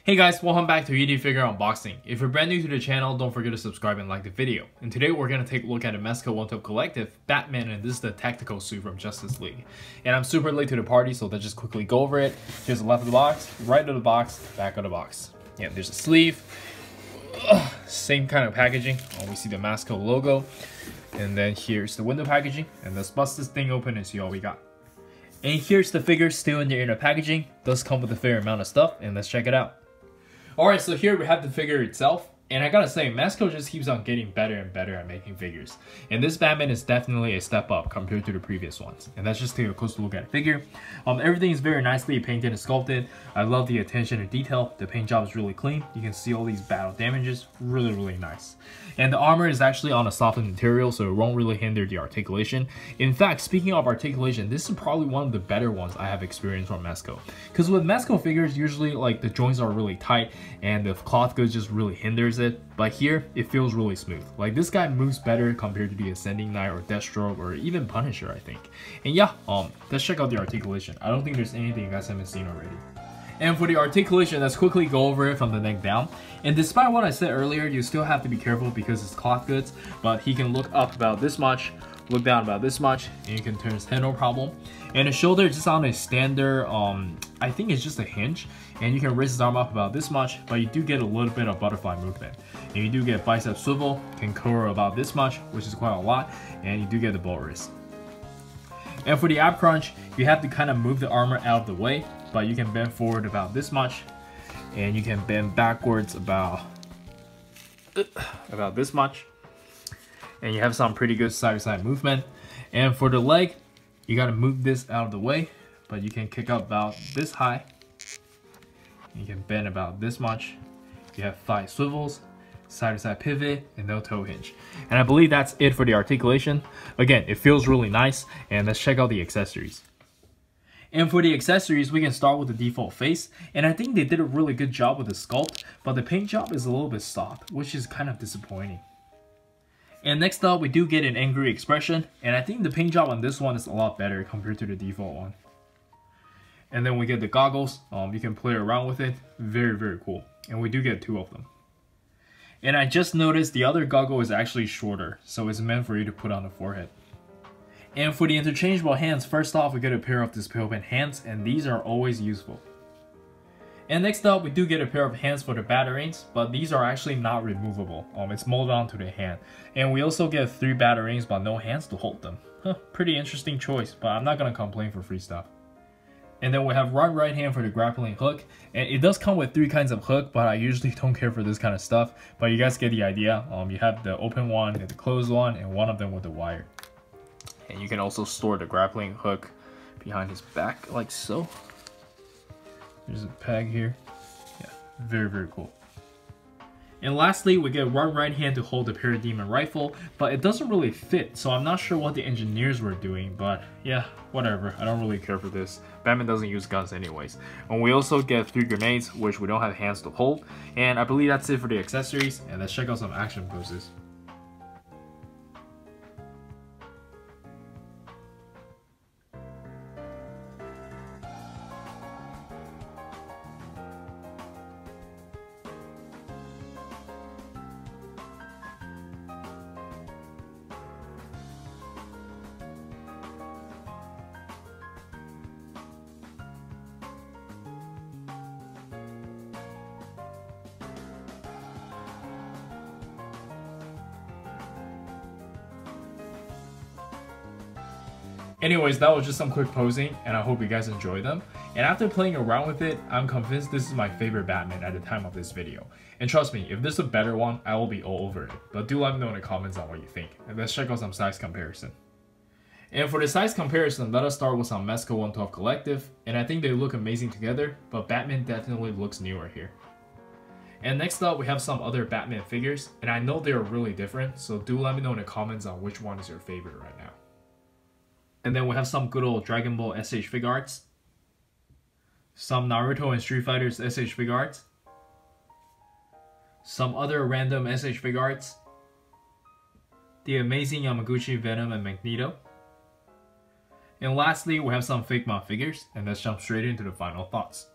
Hey guys, welcome back to ED Figure Unboxing. If you're brand new to the channel, don't forget to subscribe and like the video. And today we're going to take a look at the Mezco One Top Collective, Batman, and this is the tactical suit from Justice League. And I'm super late to the party, so let's just quickly go over it. Here's the left of the box, right of the box, back of the box. Yeah, there's a sleeve. Same kind of packaging. We see the Mezco logo. And then here's the window packaging. And let's bust this thing open and see all we got. And here's the figure still in the inner packaging. Does come with a fair amount of stuff, and let's check it out. Alright, so here we have the figure itself, and I gotta say, Mezco just keeps on getting better and better at making figures. And this Batman is definitely a step up compared to the previous ones. And let's just take a closer look at the figure. Everything is very nicely painted and sculpted. I love the attention to detail. The paint job is really clean. You can see all these battle damages. Really nice. And the armor is actually on a softened material, so it won't really hinder the articulation. In fact, speaking of articulation, this is probably one of the better ones I have experienced from Mezco. Because with Mezco figures, usually like the joints are really tight and the cloth goods just really hinders it. But here, it feels really smooth. Like this guy moves better compared to the Ascending Knight or Deathstroke or even Punisher, I think. And yeah, let's check out the articulation. I don't think there's anything you guys haven't seen already. And for the articulation, let's quickly go over it from the neck down. And despite what I said earlier, you still have to be careful because it's cloth goods, but he can look up about this much, look down about this much, and you can turn his head no problem. And the shoulder just on a standard, I think it's just a hinge, and you can raise his arm up about this much, but you do get a little bit of butterfly movement. And you do get bicep swivel, can cover about this much, which is quite a lot, and you do get the bolt wrist. And for the ab crunch, you have to kind of move the armor out of the way, but you can bend forward about this much, and you can bend backwards about this much. And you have some pretty good side-to-side movement. And for the leg, you gotta move this out of the way, but you can kick up about this high. You can bend about this much. You have thigh swivels, side-to-side pivot, and no toe hinge. And I believe that's it for the articulation. Again, it feels really nice, and let's check out the accessories. And for the accessories, we can start with the default face, and I think they did a really good job with the sculpt, but the paint job is a little bit soft, which is kind of disappointing. And next up, we do get an angry expression, and I think the paint job on this one is a lot better compared to the default one. And then we get the goggles. You can play around with it. Very cool. And we do get 2 of them. And I just noticed the other goggle is actually shorter, so it's meant for you to put on the forehead. And for the interchangeable hands, first off, we get a pair of display pen hands, and these are always useful. And next up, we do get a pair of hands for the Batarangs, but these are actually not removable. It's molded onto the hand. And we also get 3 Batarangs, but no hands to hold them. Pretty interesting choice, but I'm not gonna complain for free stuff. And then we have right hand for the grappling hook, and it does come with 3 kinds of hook, but I usually don't care for this kind of stuff. But you guys get the idea. You have the open one, the closed one, and one of them with the wire. And you can also store the grappling hook behind his back, like so. There's a peg here. Yeah, very cool. And lastly, we get one right hand to hold the Parademon rifle, but it doesn't really fit, so I'm not sure what the engineers were doing, but yeah, whatever. I don't really care for this. Batman doesn't use guns anyways. And we also get 3 grenades, which we don't have hands to hold. And I believe that's it for the accessories, and let's check out some action poses. Anyways, that was just some quick posing, and I hope you guys enjoyed them. And after playing around with it, I'm convinced this is my favorite Batman at the time of this video. And trust me, if there's a better one, I will be all over it. But do let me know in the comments on what you think. And let's check out some size comparison. And for the size comparison, let us start with some Mezco One Top Collective. And I think they look amazing together, but Batman definitely looks newer here. And next up, we have some other Batman figures, and I know they are really different, so do let me know in the comments on which one is your favorite right now. And then we have some good old Dragon Ball SH Figuarts, some Naruto and Street Fighter's SH Figuarts, some other random SH Figuarts, the amazing Yamaguchi, Venom, and Magneto, And lastly, we have some Figma figures, and let's jump straight into the final thoughts.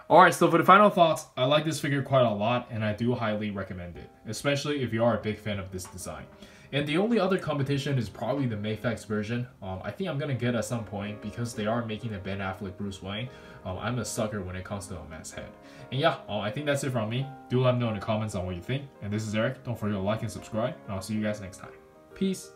Alright, so for the final thoughts, I like this figure quite a lot and I do highly recommend it, especially if you are a big fan of this design. And the only other competition is probably the Mafex version. I think I'm gonna get at some point because they are making a Ben Affleck Bruce Wayne. I'm a sucker when it comes to a masked head. And yeah, I think that's it from me. Do let me know in the comments on what you think. And this is Eric. Don't forget to like and subscribe, and I'll see you guys next time. Peace.